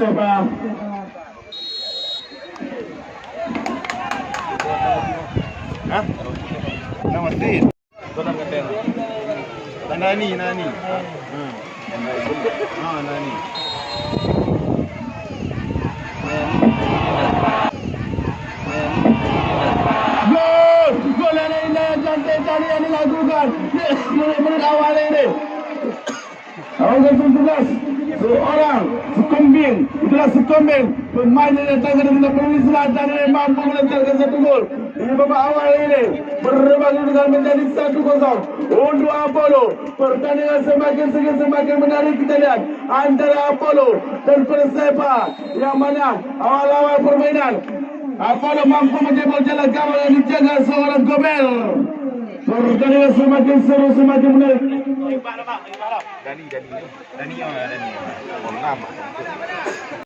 Perseba. Hah? Nama Tin. Tulang katena. Nani. Nani. Gol yang cantik tadi yang dilakukan menit awal ini. Awal 17 seorang Sukumbing, itulah Sukumbing, pemain yang datang dari Provinsi Selatan ini mampu melentarkan satu gol di babak awal ini, berbagi dengan menjadi 1-0 untuk Apollo. Pertandingan semakin sengit, semakin menarik kita lihat antara Apollo dan Perseba, yang mana awal-awal permainan Apollo mampu menjebol jalan gawang yang dijaga seorang Gobel. Pertandingan semakin seru, semakin menarik. Dani.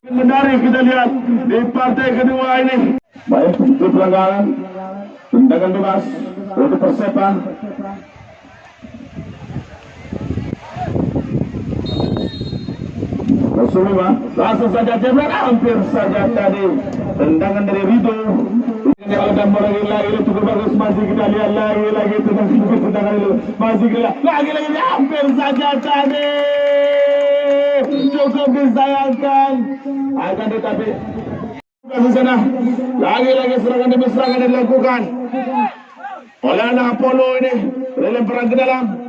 Menarik kita lihat di partai kedua ini. Baik, itu pelanggaran, tendangan bebas untuk Perseba. Rasulullah langsung saja jebret, hampir saja tadi tendangan dari Rido. Kalau gambar lagi cukup bagus, masih kita lihat lagi tendangan itu masih kita lagi hampir saja tadi cukup disayangkan, akan tetapi ke sana lagi serangan demi serangan yang dilakukan oleh anak Apollo ini dalam perang ke dalam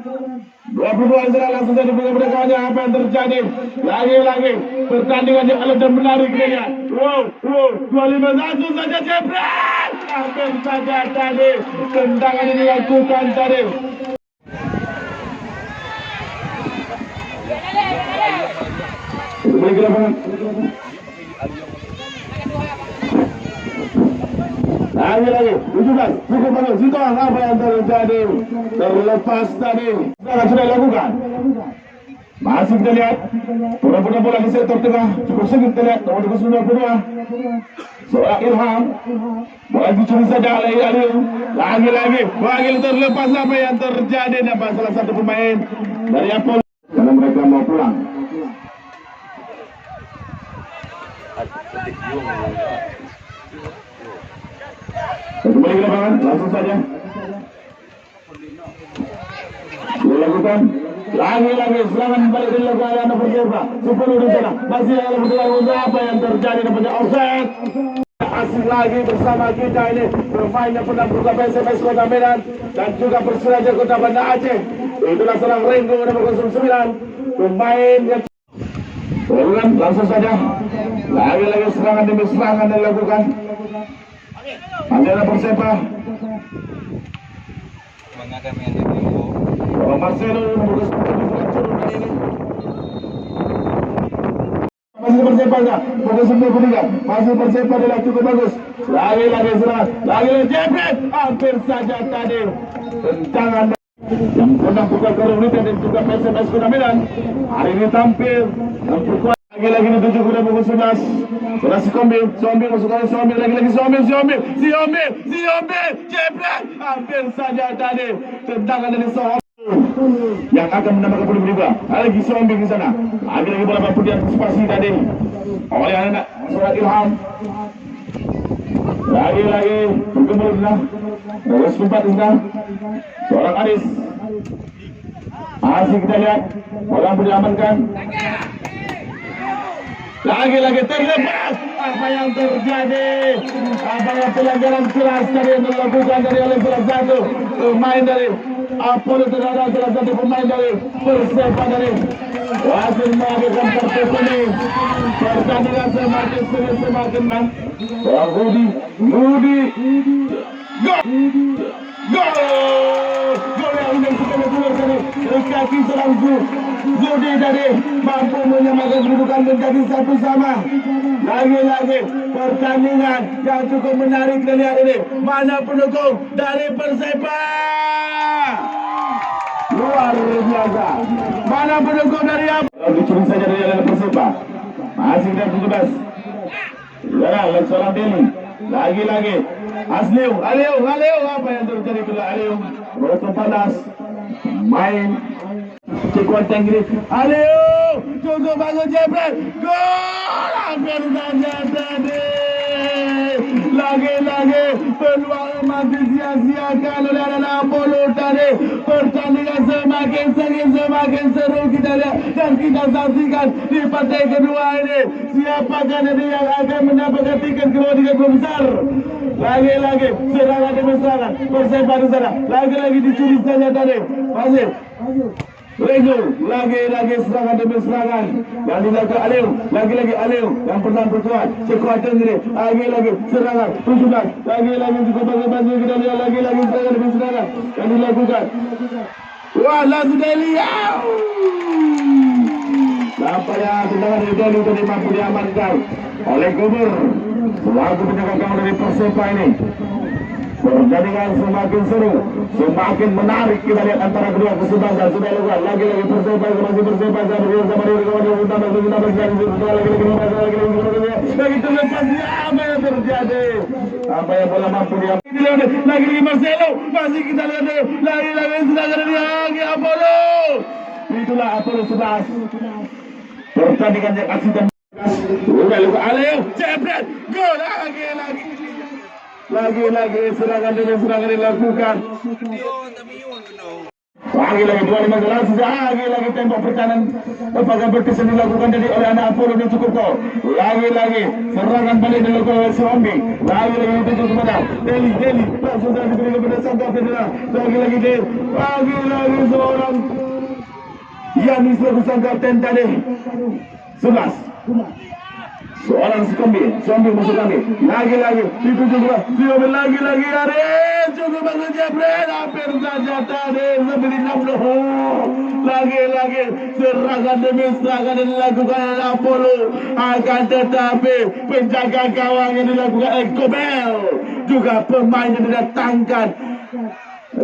22 serangan langsung saja berkawannya. Apa yang terjadi lagi pertandingan yang alot dan menarik ini. Wow 25 langsung saja jebret, hampir saja tadi tendangan ini dilakukan tadi. Kembali ke lapangan. Lagi 17 cukup bagus. Itu apa yang terjadi, terlepas tadi sudah dilakukan. Masih kita lihat pura-pura bola di sektor tengah, cukup sengit kita lihat nomor 22 seorang Ilham, bola dicuri saja oleh lagi terlepas. Apa yang terjadi, nampak salah satu pemain dari Apollo karena mereka mau pulang. Kembali ke lapangan, langsung saja dilakukan lagi serangan balik dari lapangan Perseba. 10 di sana, masih ada berlaku. Apa yang terjadi, namanya offside. Asik lagi bersama kita ini pemain yang pernah berbuka PSMS Kota Medan dan juga Persiraja Kota Banda Aceh. Itulah seorang Rengo nomor 09, pemain yang langsung saja lagi serangan demi serangan dilakukan. Masih ada Perseba. Marcelo nomor 10 ini. Masih Perseba dah. Pada 93. Masih Perseba adalah cukup bagus. Lagi serangan. Lagi jebret. Hampir saja tadi tendangan yang pernah buka Karunita dan juga PSMS Kota Medan hari ini tampil memperkuat lagi dituju kepada pukul 11. Sudah Sombil masuk ke Sombil lagi Sombil jebret, hampir saja tadi tendangan dari Sombil yang akan menambahkan poin juga. Lagi Sombil di sana. Lagi bola mampu diantisipasi tadi oleh anak seorang Ilham. Lagi bergembur nah. Terus sempat di sana. Seorang Aris. Masih kita lihat bola diamankan. Lagi terlepas. Apa yang terjadi? Apakah pelanggaran keras tadi yang dilakukan dari oleh salah satu pemain dari Apollo terhadap salah satu pemain dari Perseba dari wasit mengajukan kartu kuning. Pertandingan semakin sengit, semakin menang. Rudi gol yang indah sekali keluar dari kaki seorang Zudi tadi mampu menyamakan kedudukan menjadi 1-1. Lagi pertandingan yang cukup menarik dari hari ini. Mana pendukung dari Perseba? Luar biasa. Mana pendukung dari apa? Dicuri saja dari Perseba. Masih dari 17. Ya, seorang Deli. Lagi Aliu, apa yang terjadi bila Aliu berusaha panas main Kekuatan gini, Aleo, cukup bagus Jebret, gol, hampir saja tadi. Lagi-lagi peluang mati sia-siakan oleh anak Apollo tadi. Pertandingan semakin sengit, semakin seru kita lihat dan kita saksikan di partai kedua ini. Siapakah nanti yang akan mendapatkan tiket kedua tiga besar? Lagi-lagi serangan demi serangan, Perseba di sana. Lagi-lagi dicuri saja tadi. Masih. Rego, lagi-lagi serangan demi serangan yang dilakukan Aleo, lagi-lagi Aleo yang pernah berkuat, kekuatan ini, lagi-lagi serangan, tujuan, lagi-lagi cukup bagi-bagi kita lihat lagi-lagi serangan demi serangan yang dilakukan. Wah, langsung Deli, nampaknya tendangan dari Deli tadi mampu diamankan oleh Gubernur. Selaku penjaga gawang dari Perseba ini. Pertandingan semakin seru, semakin menarik kita lihat antara kedua kesebelasan. Sudah lakukan lagi-lagi Perseba masih Perseba sama dia lagi terlepas apa yang terjadi? Apa yang bola mampu dia? Lagi-lagi Marcelo masih kita lihat lagi-lagi serangan dari Apollo. Itulah Apollo 11. Pertandingan yang asik dan sudah lakukan Aleo, Jebret, gol lagi-lagi serangan demi serangan dilakukan. Lagi-lagi 25 lagi-lagi tembok pertahanan apakah berkesan dilakukan dari oleh anak Apollo dan cukup kau. Lagi-lagi serangan balik dilakukan oleh Suambi. Lagi-lagi dituju kepada Deli sudah diberi kepada Santa Federa. Lagi-lagi Deli, lagi-lagi seorang Yanis lakukan kapten tadi 11. Seorang Suambi masuk kami. Lagi-lagi dituju kepada Suambi, lagi-lagi Aris cukup bagus Jebret, hampir saja tadi sebelum 60. Lagi-lagi serangan demi serangan yang dilakukan oleh Apollo, akan tetapi penjaga gawang yang dilakukan oleh Gobel, juga pemain yang didatangkan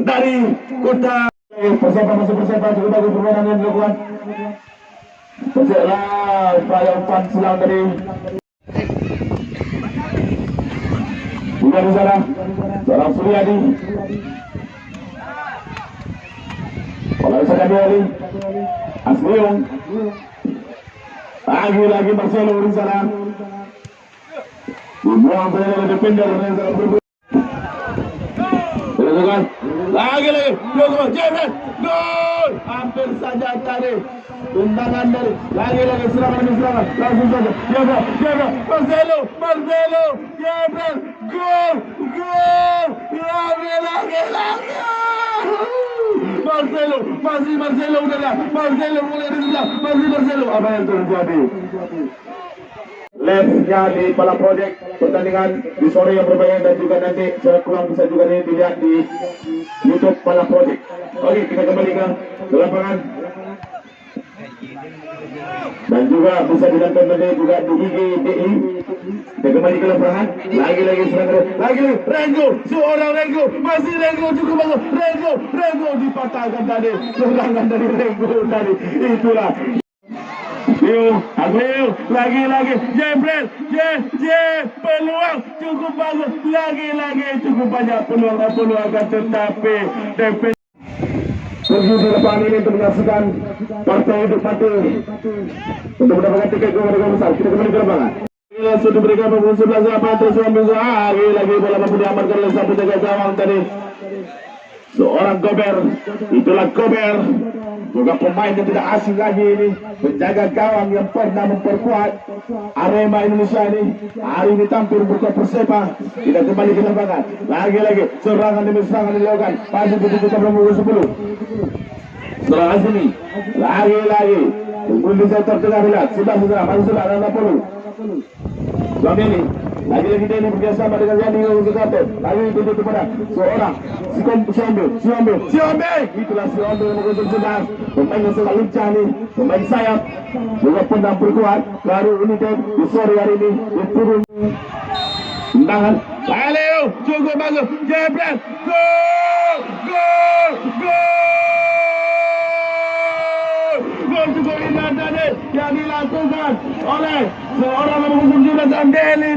dari kota Perseba cukup bagus permainan yang dilakukan. Percaylah upaya umpan silang dari bukan di sana seorang Suryadi. Kalau misalkan dia ini Asmiung, lagi-lagi Marcelo di sana dibuang saja oleh defender yang sangat berburu. Dilakukan lagi-lagi Jebret, gol, hampir saja tadi. Tendangan dari lagi-lagi serangan demi serangan langsung saja Jebret, Marcelo, Jebret, gol, lagi Marcelo udahlah, Marcelo mulai di sebelah, Marcelo, apa yang terjadi? Live-nya di Pala Project, pertandingan di sore yang berbeda dan juga nanti secara kurang bisa juga dilihat di YouTube Pala Project. Oke, kita kembali ke lapangan dan juga bisa ditonton nanti juga di IG DI. Kita kembali ke lapangan, lagi-lagi serangan, lagi-lagi Rego, seorang Rego, masih Rego cukup bagus, Rego dipatahkan tadi, serangan dari Rego tadi, itulah Aguero, lagi-lagi Jebret, peluang cukup bagus, lagi-lagi cukup banyak peluang akan tetapi defense pergi di lapangan ini untuk menyaksikan partai hidup mati untuk mendapatkan tiket ke warga besar. Kita kembali ke lapangan. Sudah diberikan pemain sebelah siapa terus ambil lagi bola mampu diamankan oleh satu jaga gawang tadi. Seorang Gober, itulah Gober, juga pemain yang tidak asing lagi ini, penjaga gawang yang pernah memperkuat Arema Indonesia ini. Hari ini tampil buka Perseba. Kita kembali ke lapangan, lagi-lagi serangan demi serangan dilakukan. Pasir begitu sebelum pukul 10. Serangan sini, lagi-lagi kemudian di sektor tengah lihat sudah masuk ada Apollo. Suami ini lagi-lagi dia ini bekerjasama dengan Yani Kapten. Lagi itu kepada seorang Siombe. Itulah Siombe yang mengusung sudah. Pemain yang sangat lincah nih, pemain sayap juga pernah berkuat. Baru ini di sore hari ini diturun tendangan. Aleo cukup bagus, Jebret, gol cukup indah tadi yang dilakukan oleh seorang yang mengusung sudah Deli.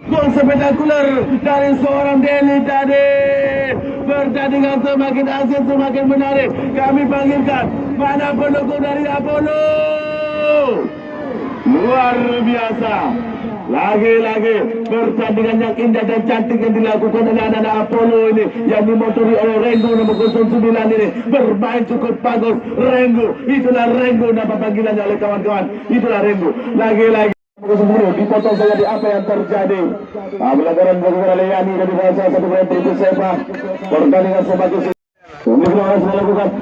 Gol spektakuler dari seorang Deli tadi. Pertandingan semakin asik, semakin menarik. Kami panggilkan mana pendukung dari Apollo. Luar biasa. Lagi-lagi pertandingan yang indah dan cantik yang dilakukan oleh anak-anak Apollo ini, yang dimotori oleh Rengo nomor 09 ini, bermain cukup bagus. Rengo, itulah Rengo nama panggilannya oleh kawan-kawan. Itulah Rengo. Lagi-lagi dipotong saja di apa yang terjadi. Pelanggaran dilakukan oleh Yani dari salah satu pemain tim Perseba. Pertandingan semakin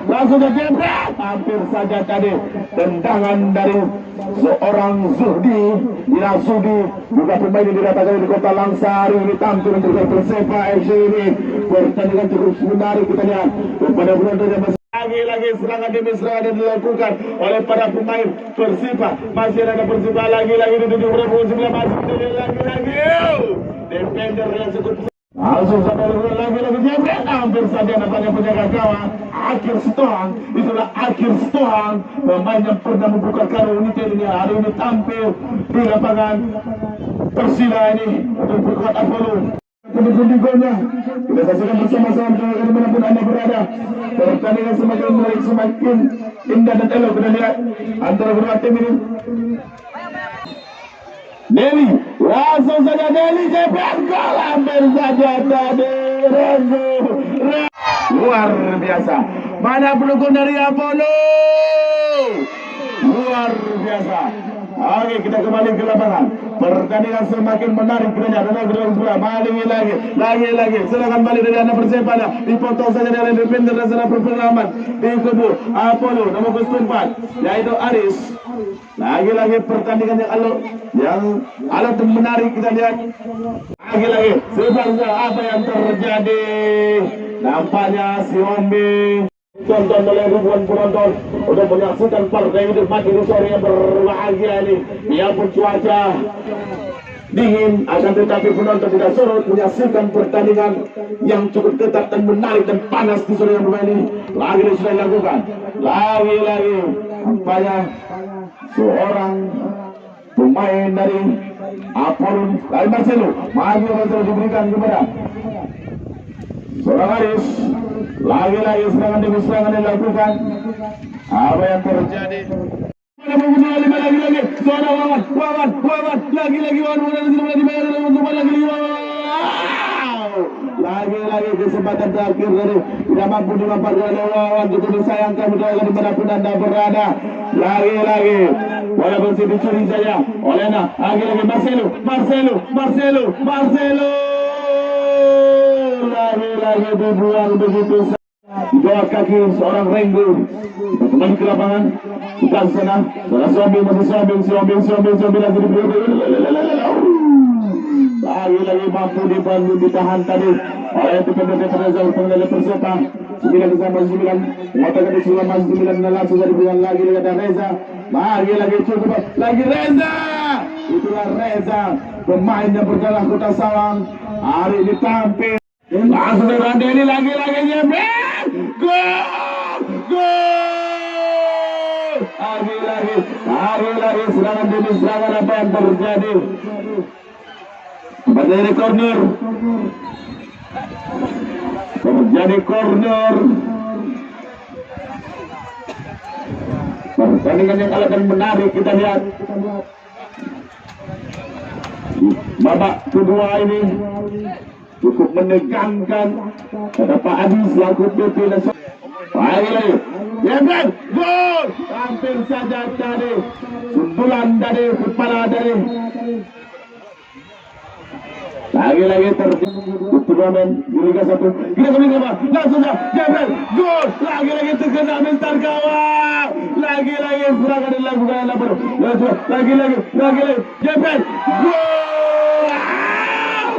langsung dijebret, hampir saja tadi tendangan dari seorang Zuhdi Dinasudi, juga pemain yang diratakan di Kota Langsari ini tampil untuk Perseba FC ini. Pertandingan cukup menarik kita lihat kepada penonton yang lagi serangan demi serangan yang dilakukan oleh para pemain Persib. Masih ada Persib lagi-lagi dituju berapa sebelah, masih lagi-lagi defender yang cukup langsung sampai lagi-lagi jebret, hampir saja nampaknya penjaga gawang Akhir Sitohang. Itulah Akhir Sitohang, pemain yang pernah membuka karung ini hari ini tampil di lapangan Persila ini untuk berkuat Apollo. Pendukung di golnya kita saksikan bersama-sama dimanapun Anda berada. Pertandingan semakin menarik, semakin indah dan elok kita lihat antara kedua tim ini. Deli, langsung saja Deli jebret, gol hampir saja tadi. Rengo, luar biasa. Mana pendukung dari Apollo? Luar biasa. Oke, kita kembali ke lapangan. Pertandingan semakin menarik kita lihat. Lagi-lagi serangan balik dari anak Perseba, dipotong saja dari defender dan serangan perfilman di kubu Apollo nomor 4 yaitu Aris. Lagi-lagi pertandingan yang alot dan menarik kita lihat. Lagi-lagi sebenarnya apa yang terjadi, nampaknya si Ombi tonton oleh ribuan penonton untuk menyaksikan partai hidup mati di sore yang berbahagia ini. Biarpun cuaca dingin, akan tetapi penonton tidak surut menyaksikan pertandingan yang cukup ketat dan menarik dan panas di sore yang bermain ini. Lagi-lagi sudah dilakukan. Lagi-lagi nampaknya seorang pemain dari Apollo dari Marcelo diberikan kepada seorang Aris. Lagi-lagi serangan demi serangan dilakukan. Apa yang terjadi? Lagi-lagi seorang Wawan lagi-lagi lagi-lagi kesempatan terakhir dari tidak mampu dimanfaatkan oleh Wawan. Cukup disayangkan dimanapun Anda berada. Lagi-lagi walaupun dicuri saja oleh lagi-lagi Marcelo lagi-lagi dibuang begitu di bawah kaki seorang Rengo. Kembali ke lapangan bukan sana lagi mampu dibantu, ditahan tadi oleh defender pengendali Perseba. 9-9 mengatakan di 9 langsung dari bulan lagi ada Reza. Lagi cukup lagi Reza. Itulah Reza, pemain yang berdarah Kota Sawang. Hari ini tampil langsung dari Deli, lagi-lagi nyebret, gol. Lagi-lagi serangan demi serangan. Apa yang terjadi? Terjadi corner. Pertandingan yang akan menarik kita lihat. Babak kedua ini cukup menegangkan. Kata Pak Adi selaku PP dan Yebret, gol. Hampir saja tadi sundulan dari kepala dari lagi-lagi terjadi turnamen di Liga 1. Kita kembali langsung saja Yebret, gol. Lagi-lagi terkena mental gawang. Lagi-lagi serangan dilakukan oleh Apollo. Lagi-lagi Yebret, gol.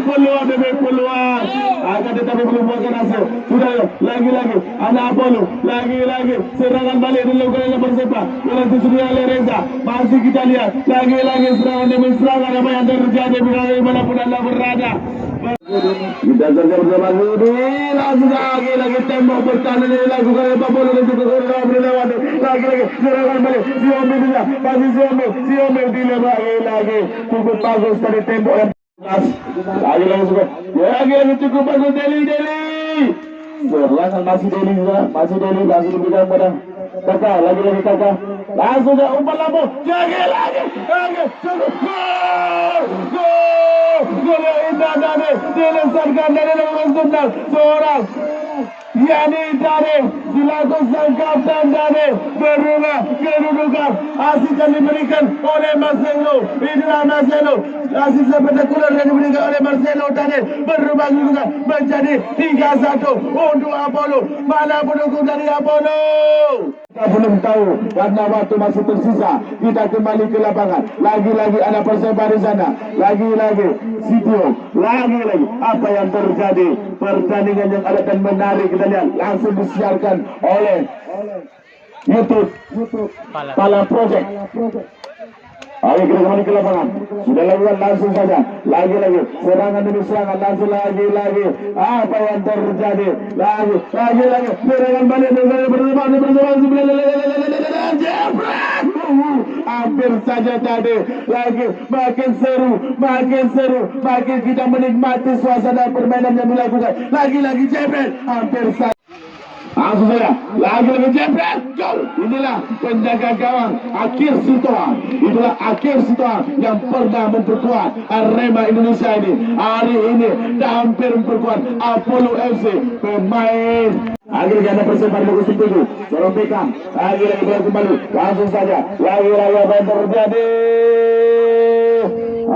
Peluang akan tetapi belum buahkan hasil. Sudah lagi-lagi anak Apollo, lagi-lagi serangan balik dilakukan oleh Perseba. Langsung sudah oleh Reza. Masih kita lihat lagi-lagi serangan demi serangan. Apa yang terjadi dimanapun Anda berada. Kita saja bersama Zudi. Langsung lagi tembak bertahan ini dilakukan oleh Apollo dan juga berlewat. Lagi-lagi serangan balik. Si Ombi dilewat lagi. Cukup bagus dari tembok yang Lagi suka. Lagi cukup bagus Deli. Serangan masih Deli langsung diberikan pada Kakak, lagi Kakak. Langsung ke umpan lambung. Lagi. Cukup. Gol yang indah dari dilesarkan dari nomor 19 seorang Yani Dare selaku sang kapten dari berubah kedudukan asis yang diberikan oleh Marcelo. Inilah Marcelo, asis spektakuler yang diberikan oleh Marcelo tadi berubah kedudukan menjadi 3-1 untuk Apollo. Mana pendukung dari Apollo? Kita belum tahu karena waktu masih tersisa. Kita kembali ke lapangan. Lagi-lagi ada persembahan di sana. Lagi-lagi Sitio. Lagi-lagi apa yang terjadi? Pertandingan yang ada dan menarik kita lihat langsung disiarkan oleh YouTube Pala Project. Ayo kita kembali ke lapangan. Sudah lakukan langsung saja. Lagi-lagi serangan demi serangan langsung lagi. Apa yang terjadi? Lagi. Serangan balik bersama. Hampir saja tadi. Lagi makin seru. Makin kita menikmati suasana permainan yang dilakukan. Lagi-lagi jebret. Hampir saja. Langsung saja, lagi jebret, gol. Inilah penjaga gawang Akhir Sitohang yang pernah memperkuat Arema Indonesia ini. Hari ini hampir memperkuat Apollo FC. Pemain akhirnya ada persembahan bagus itu. Seorang Beckham lagi kembali. Langsung saja, lagi apa yang terjadi?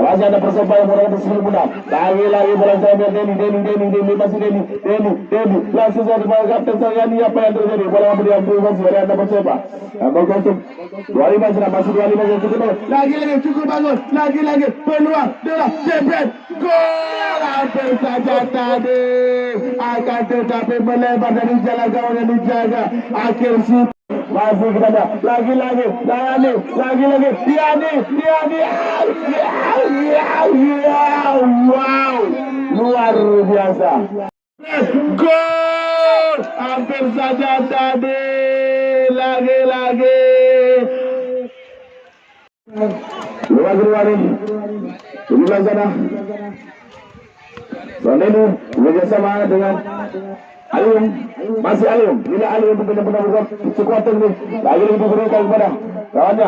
Masih ada persembahan murah sebelum muda. Lagi bola saya Denny masih Denny langsung saja kepada kapten saya. Ini apa yang terjadi? Bola yang diambil masih dari anda persembahan. Bergantung 25 masih 25 yang cukup. Lagi cukup bagus. Lagi peluang adalah jebret. Gol hampir saja tadi. Akan tetapi melebar dari jalan gawang yang dijaga. Akhir sih. Masih kita lihat lagi Diani wow luar biasa gol hampir saja tadi lagi keluarin inilah sana Sonenu bekerjasama dengan Alium, masih Alium. Bila Alium benar-benar bukan kekuatan ini, lagi diberikan kepada kawannya.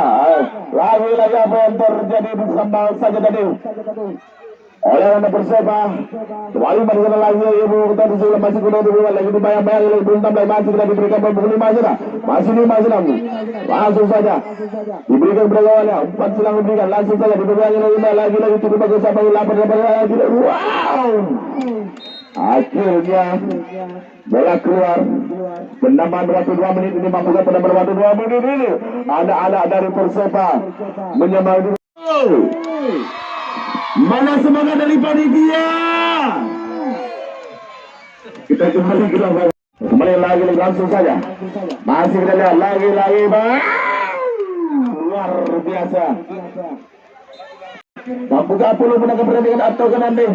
Lagi apa yang terjadi bersama saja tadi. Oleh anda Perseba, kembali pada sana lagi ibu kita disuruh masih kuda dibuat lagi dibayang-bayang lagi belum tambah masih kita diberikan pukul 5 saja. Masih 5 silang. Langsung saja diberikan kepada kawannya. 4 silang diberikan langsung saja diberikan lagi cukup bagus sampai 8 lagi. Wow! Akhirnya bola keluar. Penambahan waktu 2 menit ini mampukan penambahan waktu 2 menit ini. Ada anak dari Perseba menyamai. Mana semangat dari panitia? Kita kembali ke lapangan. Kembali lagi langsung saja. Masih kita lihat lagi luar biasa. Mampukah Apollo menangkan pertandingan atau nanti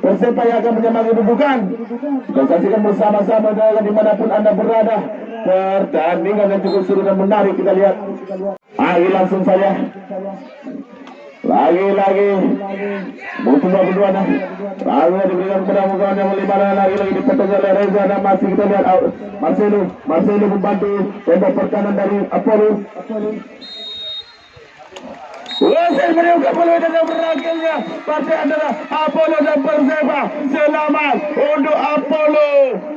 Perseba yang akan menyamai kedudukan? Kita saksikan bersama-sama dengan dimanapun anda berada. Pertandingan yang cukup seru dan menarik kita lihat. Ayo langsung saja. Lagi butuh berdua dah. Lalu diberikan kepada mukawan yang melibara lagi dipotong oleh Reza dan masih kita lihat Marcelo membantu tembok pertahanan dari Apollo. Wasit meniupkan bola dan berakhirnya partai adalah Apollo dan Perseba. Selamat untuk Apollo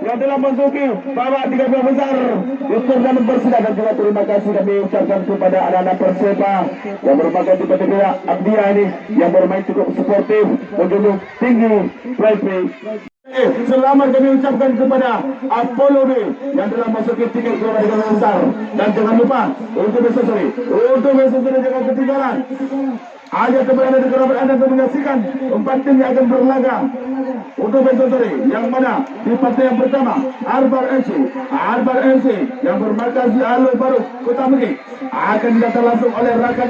yang telah memasuki babak 32 besar di turnamen bersidang, dan juga terima kasih kami ucapkan kepada anak-anak Perseba yang merupakan tipe-tipe Abdia ini yang bermain cukup sportif, menjunjung tinggi play. Selamat kami ucapkan kepada Apollo B yang telah masuk ke tiket keluarga besar, dan jangan lupa untuk besok jangan ketinggalan. Hanya kepada kerabat anda untuk menyaksikan 4 tim yang akan berlaga untuk besok sore, yang mana di partai yang pertama Arbar FC yang bermarkas di Alur Baru Kota Mekik akan didatang langsung oleh Rakan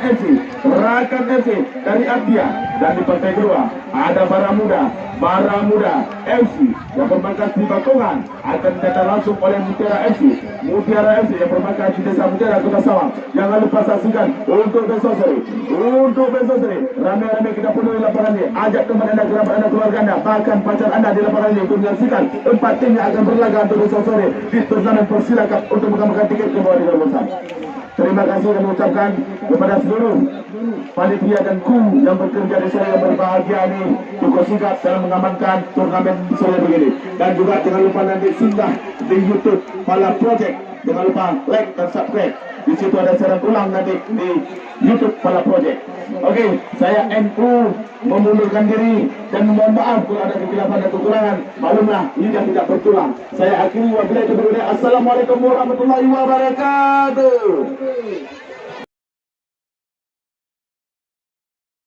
FC dari Abdia, dan di partai kedua ada Baramuda Baramuda FC yang bermarkas di Bakongan akan datang langsung oleh Mutiara FC. Mutiara FC yang bermarkas di Desa Mutiara Kota Sawang. Jangan lupa saksikan untuk besok sore. Untuk besok sore, ramai-ramai kita penuhi lapangan ini. Ajak teman anda, kerabat anda, keluarga anda, bahkan pacar anda di lapangan ini untuk menyaksikan 4 tim yang akan berlaga untuk besok sore di turnamen Persilakan untuk mengamankan tiket ke bawah di Besar. Terima kasih kami ucapkan kepada seluruh panitia dan kru yang bekerja di sore yang berbahagia ini cukup sigap dalam mengamankan turnamen sore begini. Dan juga jangan lupa nanti singgah di YouTube Pala Project. Jangan lupa like dan subscribe. Di situ ada siaran ulang nanti di YouTube Pala Project. Oke, saya NU memundurkan diri dan mohon maaf kalau ada kekilafan dan kekurangan. Maklumlah, lidah tidak bertulang. Saya akhiri wabillahi taufiq. Assalamualaikum warahmatullahi wabarakatuh.